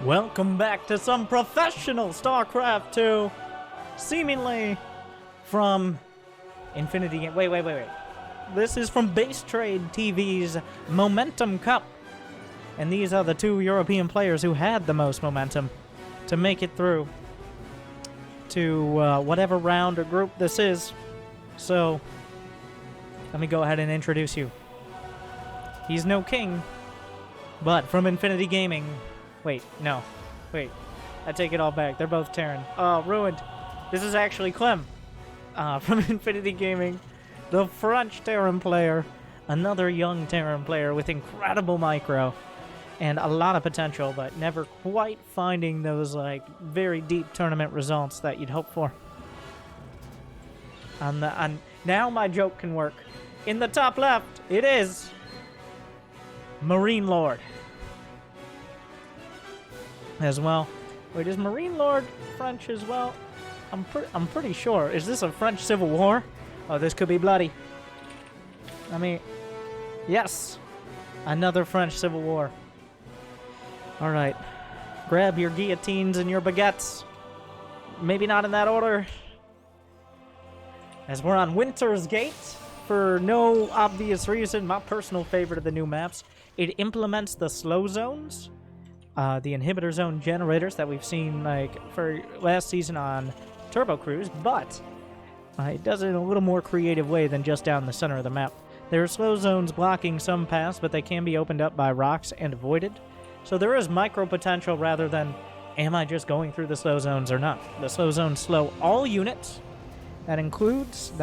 Welcome back to some professional Starcraft 2, seemingly from Infinity Game. Wait. This is from Base Trade TV's Momentum Cup. And these are the two European players who had the most momentum to make it through to whatever round or group this is. So, let me go ahead and introduce you. He's no king, but from Infinity Gaming. Wait, I take it all back. They're both Terran. Oh, ruined. This is actually Clem from Infinity Gaming, the French Terran player, another young Terran player with incredible micro and a lot of potential, but never quite finding those like very deep tournament results that you'd hope for. Now my joke can work. In the top left, it is Marine Lord. As well. Wait, is Marine Lord French as well? I'm pretty sure. Is this a French Civil War? Oh, this could be bloody. I mean, yes. Another French Civil War. Alright. Grab your guillotines and your baguettes. Maybe not in that order. As we're on Winter's Gate, for no obvious reason, my personal favorite of the new maps. It implements the slow zones. The inhibitor zone generators that we've seen like for last season on Turbo Cruise, but it does it in a little more creative way than just down the center of the map. There are slow zones blocking some paths, but they can be opened up by rocks and avoided. So there is micro potential rather than, am I just going through the slow zones or not? The slow zones slow all units. That includes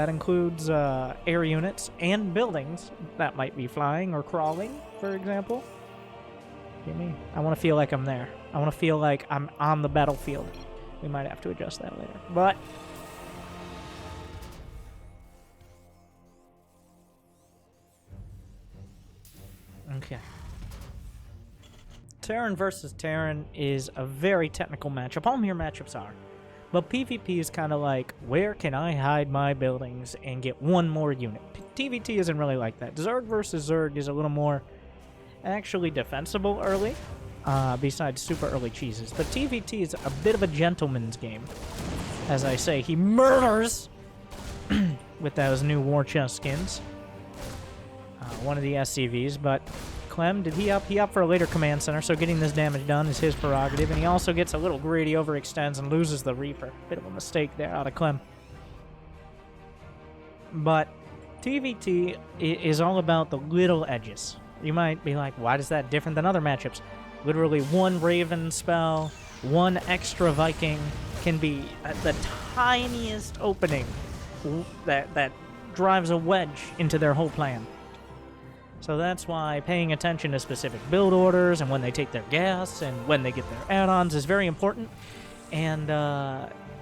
air units and buildings that might be flying or crawling, for example. I want to feel like I'm there. I want to feel like I'm on the battlefield. We might have to adjust that later. But okay. Terran versus Terran is a very technical matchup. All mere matchups are. But PvP is kind of like, where can I hide my buildings and get one more unit? TVT isn't really like that. Zerg versus Zerg is a little more actually defensible early, besides super early cheeses. But TVT is a bit of a gentleman's game. As I say, he murders with those new war chest skins. One of the SCVs, but Clem, did he up? He up for a later command center, so getting this damage done is his prerogative, and he also gets a little greedy, overextends, and loses the Reaper. Bit of a mistake there out of Clem. But TVT is all about the little edges. You might be like, why is that different than other matchups? Literally one Raven spell, one extra Viking can be at the tiniest opening that drives a wedge into their whole plan. So that's why paying attention to specific build orders and when they take their gas and when they get their add-ons is very important. And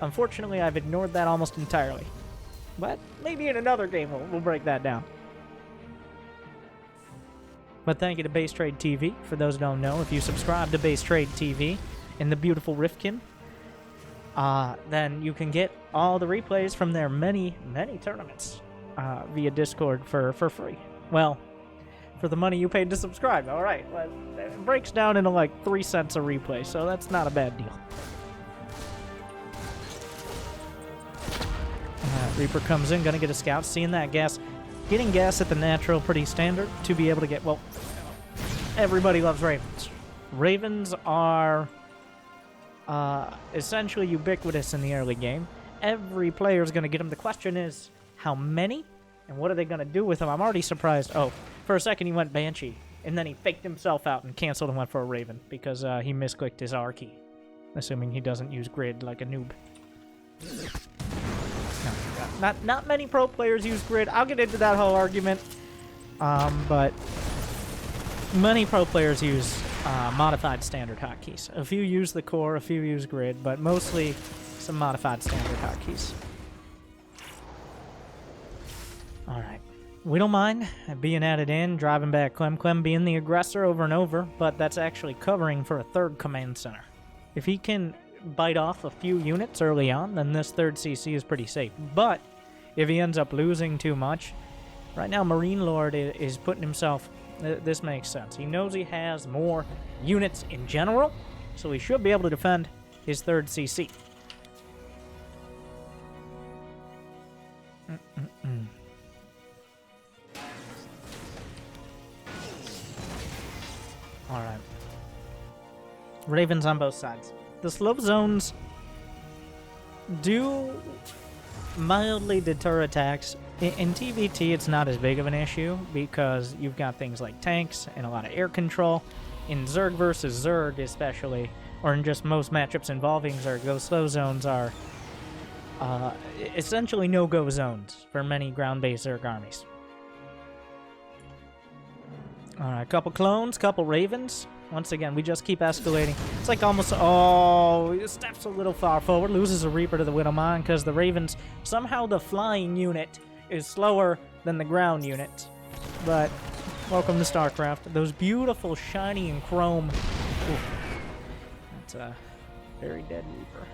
unfortunately, I've ignored that almost entirely. But maybe in another game we'll break that down. But thank you to Base Trade TV. For those who don't know, if you subscribe to Base Trade TV in the beautiful Rifkin, then you can get all the replays from their many tournaments via Discord for free. Well, for the money you paid to subscribe. All right, well, it breaks down into like 3 cents a replay, so that's not a bad deal. Reaper comes in, gonna get a scout, seeing that gas. Getting gas at the natural, pretty standard to be able to get, well, everybody loves Ravens. Ravens are essentially ubiquitous in the early game. Every player is going to get them. The question is, how many? And what are they going to do with them? I'm already surprised. Oh, for a second he went Banshee, and then he faked himself out and canceled and went for a Raven because he misclicked his R key. Assuming he doesn't use grid like a noob. Not many pro players use grid. I'll get into that whole argument. But many pro players use modified standard hotkeys. A few use the core, a few use grid, but mostly some modified standard hotkeys. Alright. We don't mind being added in, driving back Clem being the aggressor over and over, but that's actually covering for a third command center. If he can bite off a few units early on, then this third CC is pretty safe. But if he ends up losing too much, right now Marine Lord is putting himself, this makes sense. He knows he has more units in general, so he should be able to defend his third CC. Alright. Ravens on both sides. The slow zones do mildly deter attacks. In TVT, it's not as big of an issue because you've got things like tanks and a lot of air control. In Zerg versus Zerg especially, or in just most matchups involving Zerg, those slow zones are essentially no-go zones for many ground-based Zerg armies. Alright, couple clones, couple ravens. Once again, we just keep escalating. It's like almost... Oh, he steps a little far forward, loses a Reaper to the Widowmine because the ravens... Somehow the flying unit is slower than the ground unit. But, welcome to StarCraft. Those beautiful, shiny, and chrome... Ooh, that's a very dead Reaper.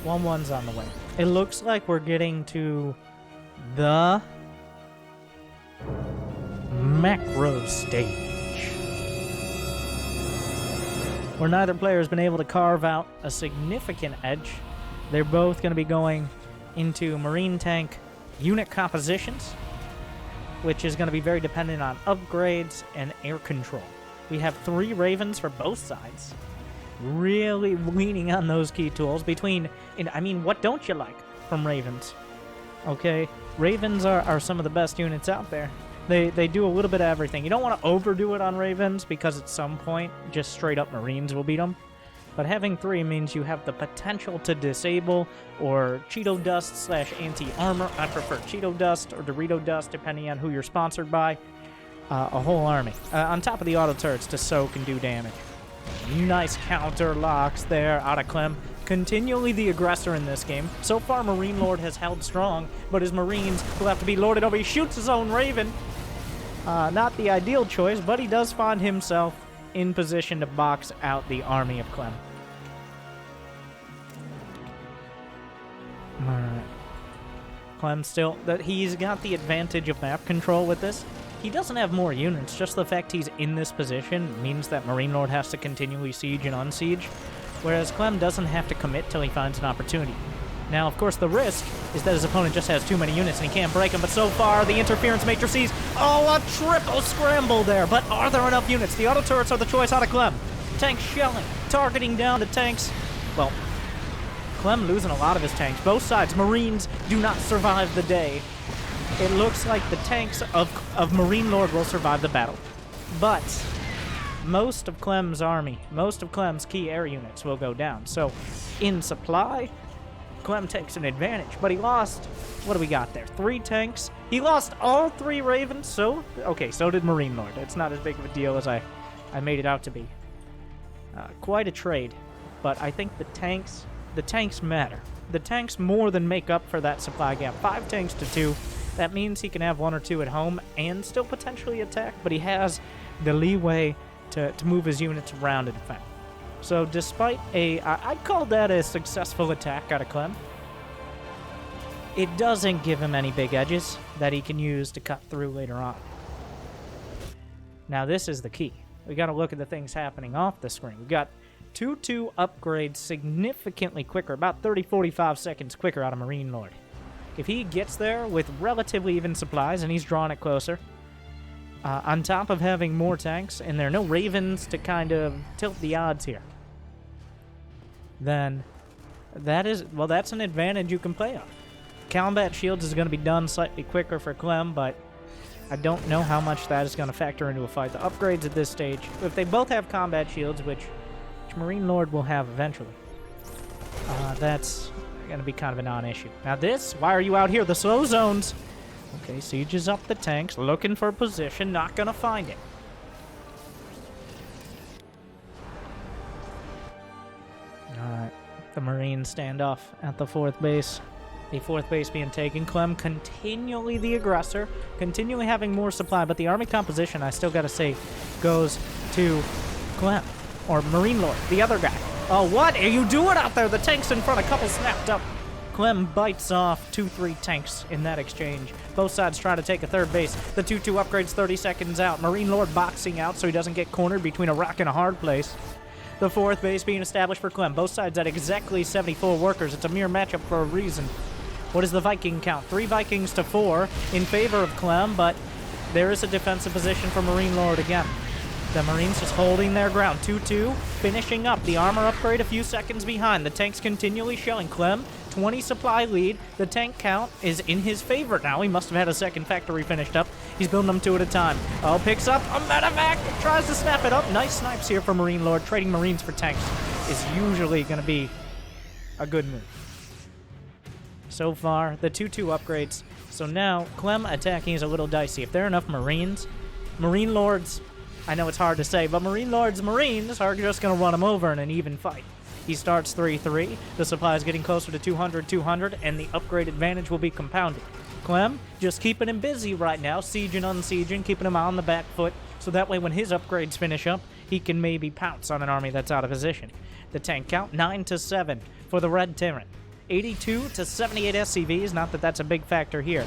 One's on the way. It looks like we're getting to the macro stage, where neither player has been able to carve out a significant edge. They're both going to be going into Marine tank unit compositions, which is going to be very dependent on upgrades and air control. We have 3 Ravens for both sides. Really leaning on those key tools between... I mean, what don't you like from Ravens? Okay? Ravens are some of the best units out there. They do a little bit of everything. You don't want to overdo it on Ravens because at some point, just straight up Marines will beat them. But having 3 means you have the potential to disable or Cheeto Dust / anti-armor. I prefer Cheeto Dust or Dorito Dust, depending on who you're sponsored by. A whole army. On top of the auto turrets to soak and do damage. Nice counter locks there out of Clem. Continually the aggressor in this game. So far, Marine Lord has held strong, but his Marines will have to be lorded over. He shoots his own Raven. Not the ideal choice, but he does find himself in position to box out the army of Clem. Alright. Clem still... He's got the advantage of map control with this. He doesn't have more units, just the fact he's in this position means that Marine Lord has to continually siege and unsiege, whereas Clem doesn't have to commit till he finds an opportunity. Now, of course, the risk is that his opponent just has too many units and he can't break them, but so far, the interference matrices... Oh, a triple scramble there, but are there enough units? The auto turrets are the choice out of Clem. Tanks shelling, targeting down the tanks. Well, Clem losing a lot of his tanks. Both sides, Marines do not survive the day. It looks like the tanks of Marine Lord will survive the battle. But most of Clem's army, most of Clem's key air units will go down. So in supply, Clem takes an advantage. But he lost, what do we got there? 3 tanks. He lost all 3 Ravens, so... Okay, so did Marine Lord. It's not as big of a deal as I made it out to be. Quite a trade. But I think the tanks matter. The tanks more than make up for that supply gap. 5 tanks to 2. That means he can have 1 or 2 at home and still potentially attack, but he has the leeway to move his units around and defend. So despite I'd call that a successful attack out of Clem. It doesn't give him any big edges that he can use to cut through later on. Now this is the key. We got to look at the things happening off the screen. We got 2-2 upgrades significantly quicker, about 30-45 seconds quicker out of Marine Lord. If he gets there with relatively even supplies and he's drawing it closer, on top of having more tanks, and there are no Ravens to kind of tilt the odds here, then that's an advantage you can play off. Combat shields is going to be done slightly quicker for Clem, but I don't know how much that is going to factor into a fight. The upgrades at this stage, if they both have combat shields, which Marine Lord will have eventually, that's going to be kind of a non-issue. Now this, why are you out here? The slow zones. Okay, sieges up the tanks, looking for position, not going to find it. Alright, the Marine standoff at the 4th base. The 4th base being taken. Clem continually the aggressor, continually having more supply, but the army composition, I still got to say, goes to Clem. Or Marine Lord, the other guy. Oh, what are you doing out there? The tank's in front, a couple snapped up. Clem bites off 2-3 tanks in that exchange. Both sides try to take a third base. The 2-2 upgrades 30 seconds out. Marine Lord boxing out so he doesn't get cornered between a rock and a hard place. The fourth base being established for Clem. Both sides at exactly 74 workers. It's a mere matchup for a reason. What is the Viking count? 3 Vikings to 4 in favor of Clem, but there is a defensive position for Marine Lord again. The Marines just holding their ground. 2-2, finishing up. The armor upgrade a few seconds behind. The tanks continually shelling. Clem, 20 supply lead. The tank count is in his favor now. He must have had a second factory finished up. He's building them 2 at a time. Oh, picks up a medevac. Tries to snap it up. Nice snipes here for Marine Lord. Trading Marines for tanks is usually going to be a good move. So far, the 2-2 upgrades. So now, Clem attacking is a little dicey. If there are enough Marines, Marine Lords... I know it's hard to say, but Marine Lord's Marines are just going to run him over in an even fight. He starts 3-3, the supply is getting closer to 200, and the upgrade advantage will be compounded. Clem, just keeping him busy right now, sieging, unsieging, keeping him on the back foot, so that way when his upgrades finish up, he can maybe pounce on an army that's out of position. The tank count, 9-7 for the Red Terran. 82 to 78 SCVs, not that that's a big factor here.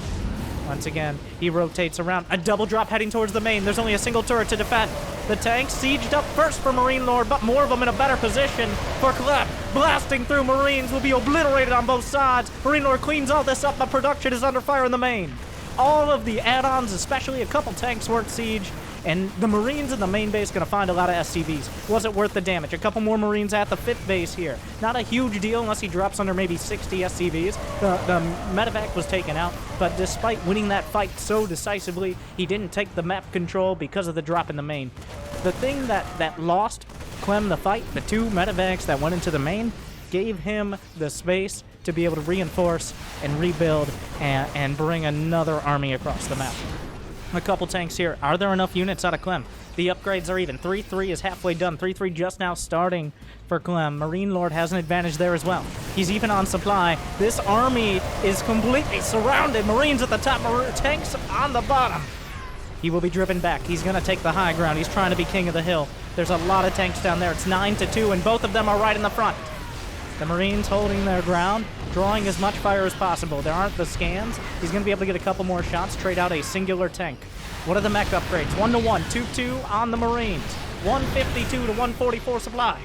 Once again, he rotates around. A double drop heading towards the main. There's only a single turret to defend. The tank sieged up first for Marine Lord, but more of them in a better position for Clem. Blasting through Marines will be obliterated on both sides. Marine Lord cleans all this up, but production is under fire in the main. All of the add-ons, especially a couple tanks, weren't sieged, and the Marines in the main base going to find a lot of SCVs. Was it worth the damage? A couple more Marines at the 5th base here. Not a huge deal unless he drops under maybe 60 SCVs. The medevac was taken out, but despite winning that fight so decisively, he didn't take the map control because of the drop in the main. The thing that lost Clem the fight, the 2 medevacs that went into the main, gave him the space to be able to reinforce and rebuild and bring another army across the map. A couple tanks here. Are there enough units out of Clem? The upgrades are even. 3-3 is halfway done. 3-3 just now starting for Clem. Marine Lord has an advantage there as well. He's even on supply. This army is completely surrounded. Marines at the top, tanks on the bottom. He will be driven back. He's going to take the high ground. He's trying to be king of the hill. There's a lot of tanks down there. It's 9-2, and both of them are right in the front. The Marines holding their ground, drawing as much fire as possible. There aren't the scans. He's going to be able to get a couple more shots, trade out a singular tank. What are the mech upgrades? 1-1, 2-2 on the Marines. 152 to 144 supply.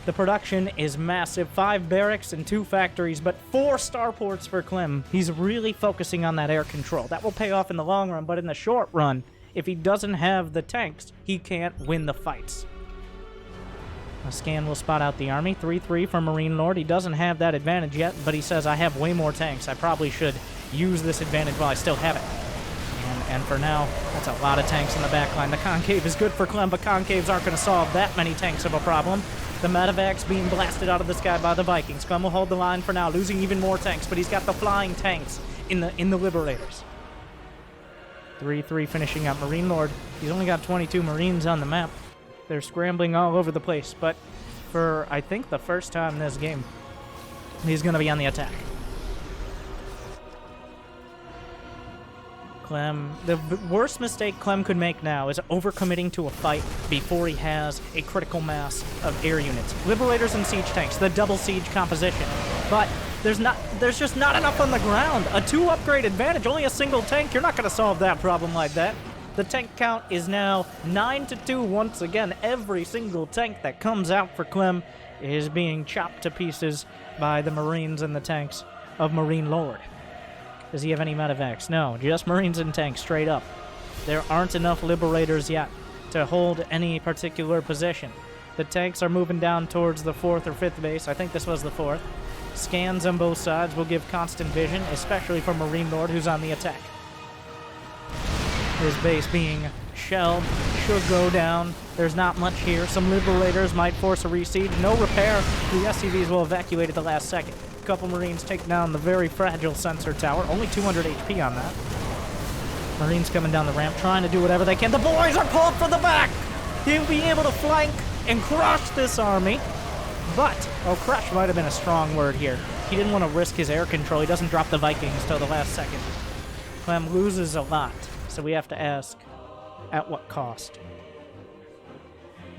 The production is massive. 5 barracks and 2 factories, but 4 starports for Clem. He's really focusing on that air control. That will pay off in the long run, but in the short run, if he doesn't have the tanks, he can't win the fights. A scan will spot out the army. 3-3 for Marine Lord. He doesn't have that advantage yet, but he says, I have way more tanks. I probably should use this advantage while I still have it. And for now, that's a lot of tanks in the back line. The concave is good for Clem, but concaves aren't going to solve that many tanks of a problem. The medevacs being blasted out of the sky by the Vikings. Clem will hold the line for now, losing even more tanks, but he's got the flying tanks in the Liberators. 3-3 finishing up. Marine Lord, he's only got 22 Marines on the map. They're scrambling all over the place, but for, I think, the first time in this game, he's going to be on the attack. Clem, the worst mistake Clem could make now is overcommitting to a fight before he has a critical mass of air units. Liberators and siege tanks, the double siege composition. But there's just not enough on the ground. A 2 upgrade advantage, only a single tank, you're not going to solve that problem like that. The tank count is now 9-2 once again. Every single tank that comes out for Clem is being chopped to pieces by the Marines and the tanks of Marine Lord. Does he have any medevacs? No, just Marines and tanks, straight up. There aren't enough Liberators yet to hold any particular position. The tanks are moving down towards the 4th or 5th base. I think this was the 4th. Scans on both sides will give constant vision, especially for Marine Lord, who's on the attack. His base being shelled should go down. There's not much here. Some Liberators might force a resiege. No repair. The SCVs will evacuate at the last second. A couple Marines take down the very fragile sensor tower. Only 200 HP on that. Marines coming down the ramp, trying to do whatever they can. The boys are pulled from the back! He'll be able to flank and crush this army. But, crush might have been a strong word here. He didn't want to risk his air control. He doesn't drop the Vikings till the last second. Clem loses a lot, so we have to ask, at what cost?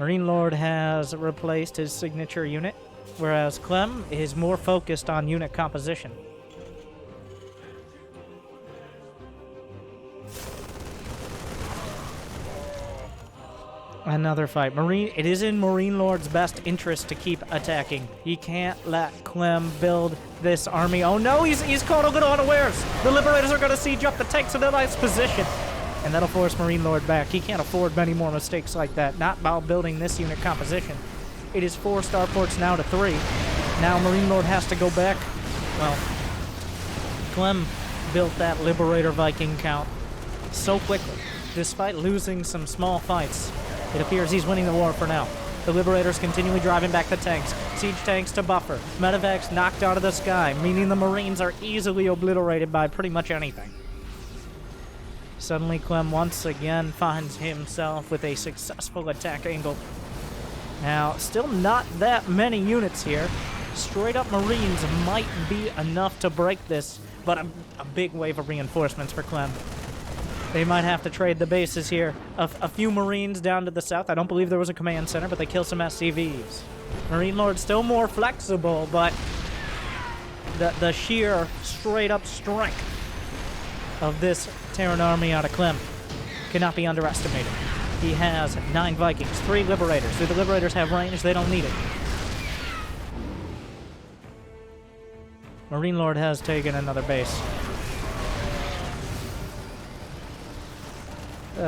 Marine Lord has replaced his signature unit, whereas Clem is more focused on unit composition. Another fight. It is in Marine Lord's best interest to keep attacking. He can't let Clem build this army. Oh no, he's caught a little unawares. The Liberators are going to siege up the tanks in a nice position. And that'll force Marine Lord back. He can't afford many more mistakes like that. Not while building this unit composition. It is 4 starports now to 3. Now Marine Lord has to go back. Well, Clem built that Liberator Viking count so quickly. Despite losing some small fights, it appears he's winning the war for now. The Liberators continually driving back the tanks. Siege tanks to buffer. Medevacs knocked out of the sky, meaning the Marines are easily obliterated by pretty much anything. Suddenly, Clem once again finds himself with a successful attack angle. Now, still not that many units here. Straight up Marines might be enough to break this, but a big wave of reinforcements for Clem. They might have to trade the bases here. A few Marines down to the south. I don't believe there was a command center, but they kill some SCVs. Marine Lord still more flexible, but the sheer straight-up strength of this Terran army out of Clem cannot be underestimated. He has 9 Vikings, 3 Liberators. Do the Liberators have range? They don't need it. Marine Lord has taken another base.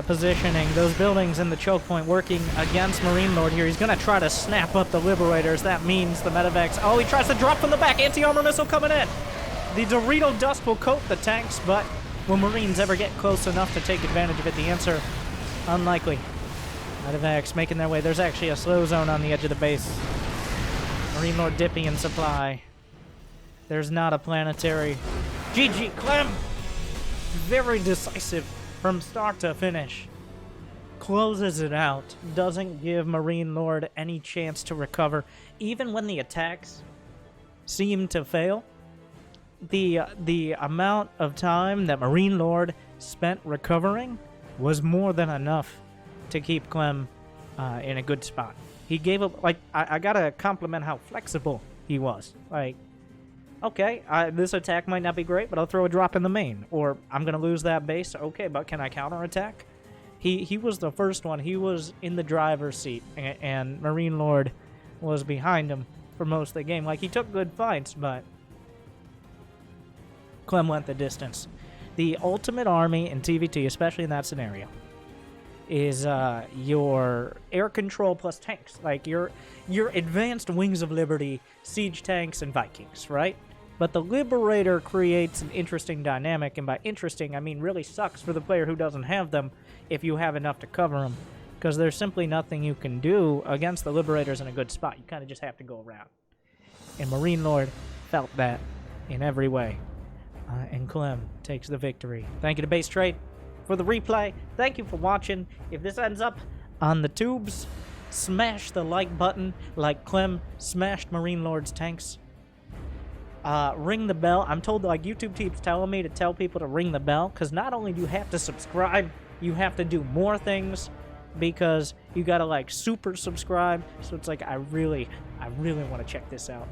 Positioning those buildings in the choke point, working against Marine Lord here. He's going to try to snap up the Liberators. That means the medevacs. Oh, he tries to drop from the back. Anti-armor missile coming in. The Dorito dust will coat the tanks, but will Marines ever get close enough to take advantage of it? The answer, unlikely. Medevacs making their way. There's actually a slow zone on the edge of the base. Marine Lord dipping in supply. There's not a planetary. GG, Clem! Very decisive. From start to finish, closes it out, doesn't give Marine Lord any chance to recover. Even when the attacks seem to fail, the amount of time that Marine Lord spent recovering was more than enough to keep Clem in a good spot. He gave up, like, I gotta compliment how flexible he was. Like, okay, this attack might not be great, but I'll throw a drop in the main. Or, I'm going to lose that base. Okay, but can I counterattack? He was the first one. He was in the driver's seat, and Marine Lord was behind him for most of the game. Like, he took good fights, but Clem went the distance. The ultimate army in TVT, especially in that scenario, is your air control plus tanks. Like, your advanced Wings of Liberty, siege tanks, and Vikings, right? But the Liberator creates an interesting dynamic, and by interesting, I mean really sucks for the player who doesn't have them if you have enough to cover them, because there's simply nothing you can do against the Liberators in a good spot. You kind of just have to go around. And Marine Lord felt that in every way. And Clem takes the victory. Thank you to Base Trade for the replay. Thank you for watching. If this ends up on the tubes, smash the like button like Clem smashed Marine Lord's tanks. Ring the bell. I'm told, like, YouTube keeps telling me to tell people to ring the bell, because not only do you have to subscribe, you have to do more things, because you gotta, like, super subscribe. So it's like, I really want to check this out.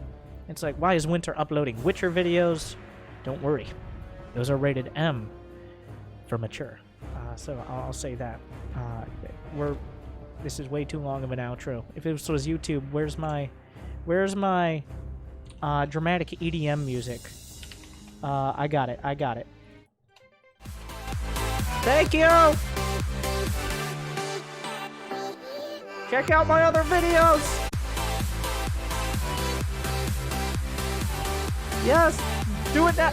It's like, why is Winter uploading Witcher videos? Don't worry, those are rated M for mature. So I'll say that. This is way too long of an outro. If this was YouTube, where's my dramatic EDM music? I got it. Thank you! Check out my other videos! Yes! Do it now!